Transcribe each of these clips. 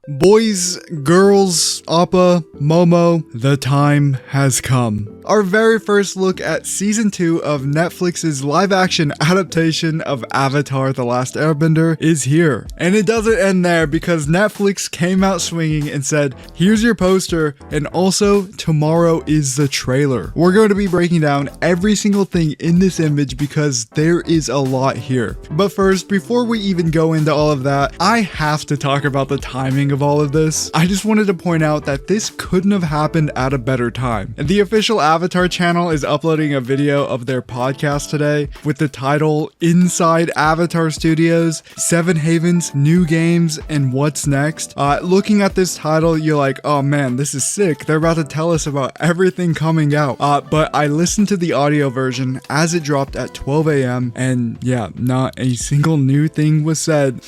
Boys, girls, Appa, Momo, the time has come. Our very first look at season 2 of Netflix's live-action adaptation of Avatar: The Last Airbender is here. And it doesn't end there because Netflix came out swinging and said, here's your poster, and also tomorrow is the trailer. We're going to be breaking down every single thing in this image because there is a lot here. But first, before we even go into all of that, I have to talk about the timing of all of this. I just wanted to point out that this couldn't have happened at a better time. The official Avatar channel is uploading a video of their podcast today with the title Inside Avatar Studios, Seven Havens, New Games, and What's Next. Looking at this title, you're like, oh man, this is sick. They're about to tell us about everything coming out. But I listened to the audio version as it dropped at 12 a.m. and yeah, not a single new thing was said.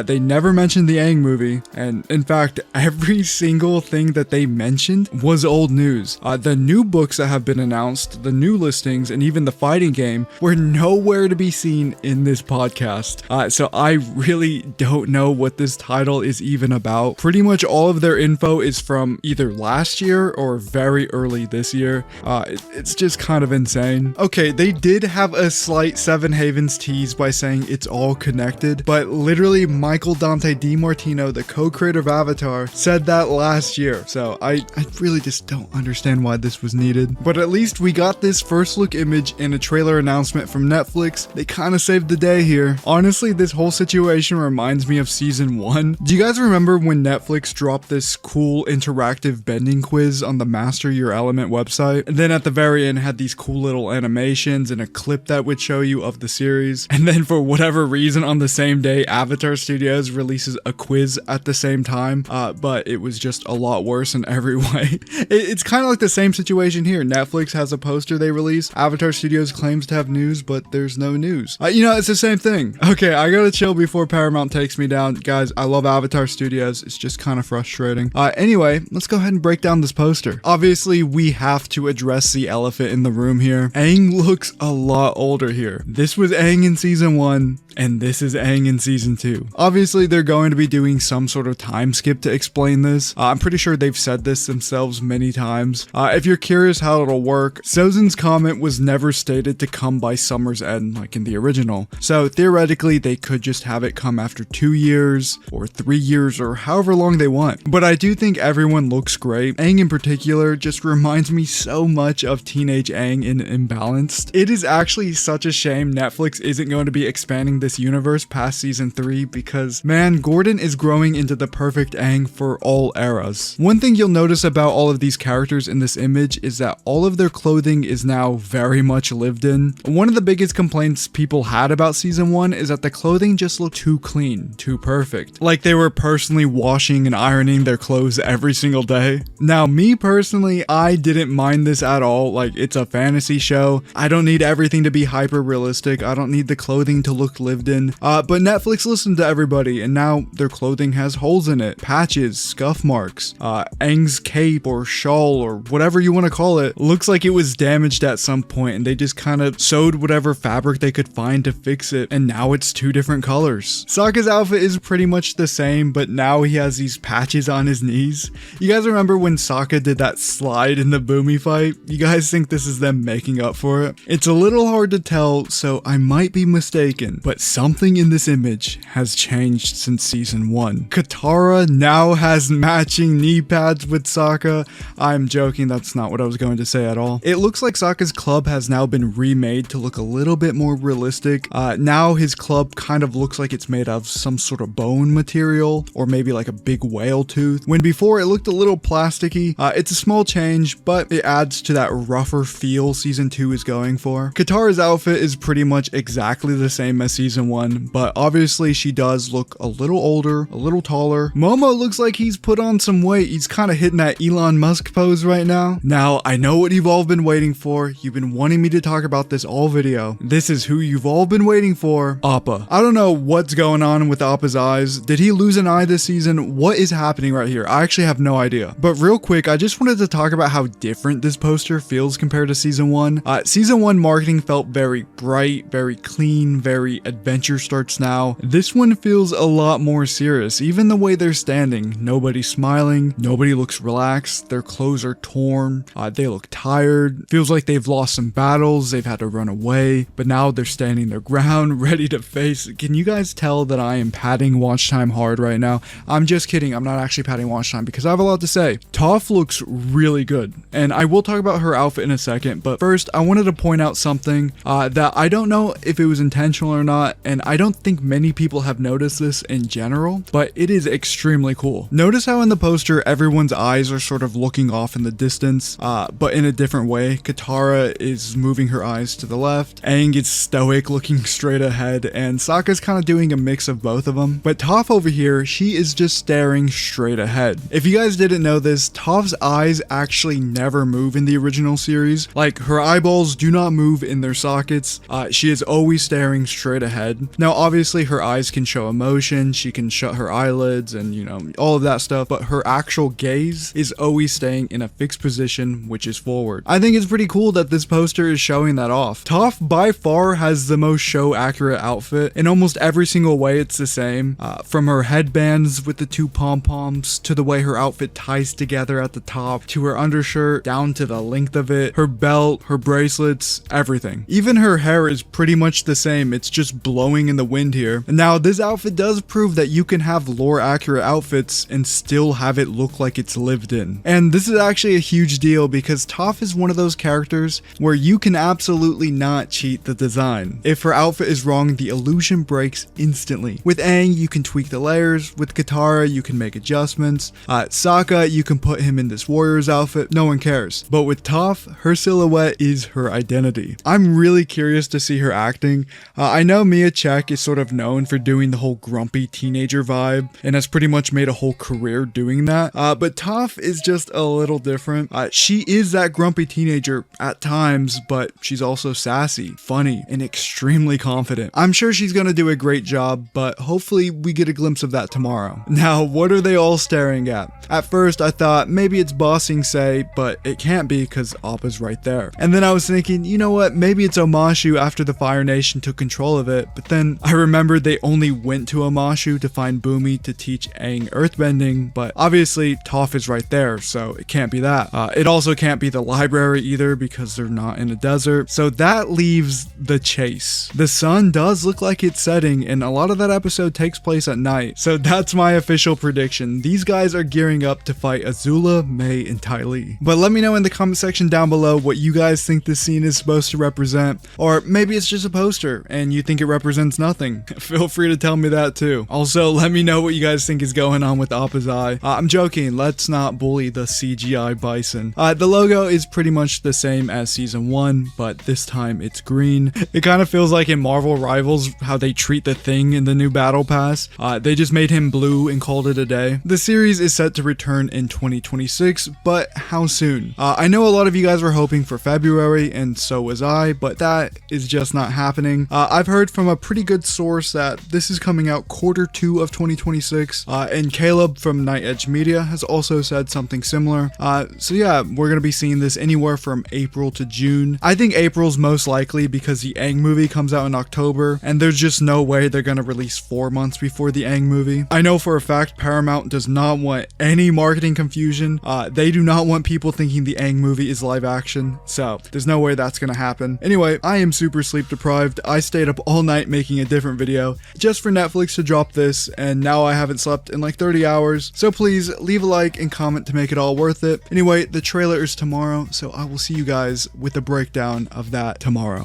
They never mentioned the Aang movie, and in fact, every single thing that they mentioned was old news. The new books that have been announced, the new listings, and even the fighting game were nowhere to be seen in this podcast. So I really don't know what this title is even about. Pretty much all of their info is from either last year or very early this year. It's just kind of insane. Okay, they did have a slight Seven Havens tease by saying it's all connected, but literally Michael Dante DiMartino, the co-creator of Avatar, said that last year. So I really just don't understand why this was needed. But at least we got this first look image and a trailer announcement from Netflix. They kind of saved the day here. Honestly, this whole situation reminds me of season 1. Do you guys remember when Netflix dropped this cool interactive bending quiz on the Master Your Element website? And then at the very end had these cool little animations and a clip that would show you of the series. And then for whatever reason on the same day, Avatar Studios releases a quiz at the same time. But it was just a lot worse in every way. It's kind of like the same situation here. Netflix has a poster they release. Avatar Studios claims to have news, but there's no news. It's the same thing. Okay, I gotta chill before Paramount takes me down. Guys, I love Avatar Studios. It's just kind of frustrating. Anyway, let's go ahead and break down this poster. Obviously, we have to address the elephant in the room here. Aang looks a lot older here. This was Aang in season 1, and this is Aang in season 2. Obviously, they're going to be doing some sort of time skip to explain this. I'm pretty sure they've said this themselves many times. If you're curious how it'll work, Sozin's comet was never stated to come by summer's end like in the original. So theoretically, they could just have it come after 2 years or 3 years or however long they want. But I do think everyone looks great. Aang in particular just reminds me so much of teenage Aang in Imbalanced. It is actually such a shame Netflix isn't going to be expanding this universe past season 3 because man, Gordon is growing into the perfect Aang for all eras. One thing you'll notice about all of these characters in this image is that all of their clothing is now very much lived in. One of the biggest complaints people had about season 1 is that the clothing just looked too clean, too perfect. Like they were personally washing and ironing their clothes every single day. Now, me personally, I didn't mind this at all. Like, it's a fantasy show. I don't need everything to be hyper realistic. I don't need the clothing to look lived in. But Netflix listened to everybody and now their clothing has holes in it, patches, scuff marks. Aang's cape or shawl or whatever you want to call it looks like it was damaged at some point and they just kind of sewed whatever fabric they could find to fix it, and now it's 2 different colors. Sokka's outfit is pretty much the same, but now he has these patches on his knees. You guys remember when Sokka did that slide in the Boomy fight? You guys think this is them making up for it? It's a little hard to tell, so I might be mistaken, but something in this image has changed since season 1. Katara now has matching knee pads with Sokka. I'm joking, that's not what I was going to say at all. It looks like Sokka's club has now been remade to look a little bit more realistic. Now his club kind of looks like it's made of some sort of bone material or maybe like a big whale tooth, when before it looked a little plasticky. It's a small change, but it adds to that rougher feel season 2 is going for. Katara's outfit is pretty much exactly the same as season 1, but obviously she does look a little older, a little taller. Momo looks like he's put on some weight. He's kind of hitting that Elon Musk pose right now. Now, I know know what you've all been waiting for. You've been wanting me to talk about this all video. This is who you've all been waiting for, Appa. I don't know what's going on with Appa's eyes. Did he lose an eye this season? What is happening right here? I actually have no idea. But real quick, I just wanted to talk about how different this poster feels compared to season 1. Season 1 marketing felt very bright, very clean, very adventure starts now. This one feels a lot more serious. Even the way they're standing, nobody's smiling, nobody looks relaxed, their clothes are torn, they look tired. Feels like they've lost some battles, they've had to run away, but now they're standing their ground, ready to face. Can you guys tell that I am padding watch time hard right now? I'm just kidding, I'm not actually padding watch time because I have a lot to say. Toph looks really good, and I will talk about her outfit in a second, but first I wanted to point out something that I don't know if it was intentional or not, and I don't think many people have noticed this in general, but it is extremely cool. Notice how in the poster everyone's eyes are sort of looking off in the distance, but in a different way. Katara is moving her eyes to the left, Aang is stoic looking straight ahead, and Sokka's kind of doing a mix of both of them. But Toph over here, she is just staring straight ahead. If you guys didn't know this, Toph's eyes actually never move in the original series. Like, her eyeballs do not move in their sockets. She is always staring straight ahead. Now obviously her eyes can show emotion, she can shut her eyelids and you know, all of that stuff, but her actual gaze is always staying in a fixed position, which is forward. I think it's pretty cool that this poster is showing that off. Toph by far has the most show accurate outfit. In almost every single way it's the same. From her headbands with the 2 pom-poms, to the way her outfit ties together at the top, to her undershirt, down to the length of it, her belt, her bracelets, everything. Even her hair is pretty much the same, it's just blowing in the wind here. And now this outfit does prove that you can have lore accurate outfits and still have it look like it's lived in. And this is actually a huge deal because Toph is one of those characters where you can absolutely not cheat the design. If her outfit is wrong, the illusion breaks instantly. With Aang, you can tweak the layers. With Katara, you can make adjustments. Sokka, you can put him in this warrior's outfit, no one cares. But with Toph, her silhouette is her identity. I'm really curious to see her acting. I know Mia Chek is sort of known for doing the whole grumpy teenager vibe and has pretty much made a whole career doing that. But Toph is just a little different. She is that grumpy teenager at times, but she's also sassy, funny, and extremely confident. I'm sure she's gonna do a great job, but hopefully we get a glimpse of that tomorrow. Now, what are they all staring at? At first, I thought maybe it's Ba Sing Se, but it can't be because Appa's right there. And then I was thinking, you know what, maybe it's Omashu after the Fire Nation took control of it, but then I remembered they only went to Omashu to find Bumi to teach Aang earthbending, but obviously Toph is right there, so it can't be that. It also can't be the library either because they're not in a desert, so that leaves the chase. The sun does look like it's setting, and a lot of that episode takes place at night, so that's my official prediction. These guys are gearing up to fight Azula, Mei, and Ty Lee. But let me know in the comment section down below what you guys think this scene is supposed to represent, or maybe it's just a poster and you think it represents nothing. Feel free to tell me that too. Also, let me know what you guys think is going on with Appa's eye. I'm joking, let's not bully the CGI bison. The logo is pretty much the same as season 1, but this time it's green. It kind of feels like in Marvel Rivals how they treat the Thing in the new battle pass. They just made him blue and called it a day. The series is set to return in 2026, but how soon? I know a lot of you guys were hoping for February, and so was I, but that is just not happening. I've heard from a pretty good source that this is coming out Q2 of 2026, and Caleb from Night Edge Media has also said something similar. So yeah, we're gonna be seeing this anywhere from April to June. I think April's most likely because the Aang movie comes out in October, and there's just no way they're gonna release 4 months before the Aang movie. I know for a fact Paramount does not want any marketing confusion. They do not want people thinking the Aang movie is live action, so there's no way that's gonna happen. Anyway, I am super sleep deprived. I stayed up all night making a different video just for Netflix to drop this, and now I haven't slept in like 30 hours. So please leave a like and comment to make it all worth it. Anyway, the trailer is tomorrow, so I will see you guys with a breakdown of that tomorrow.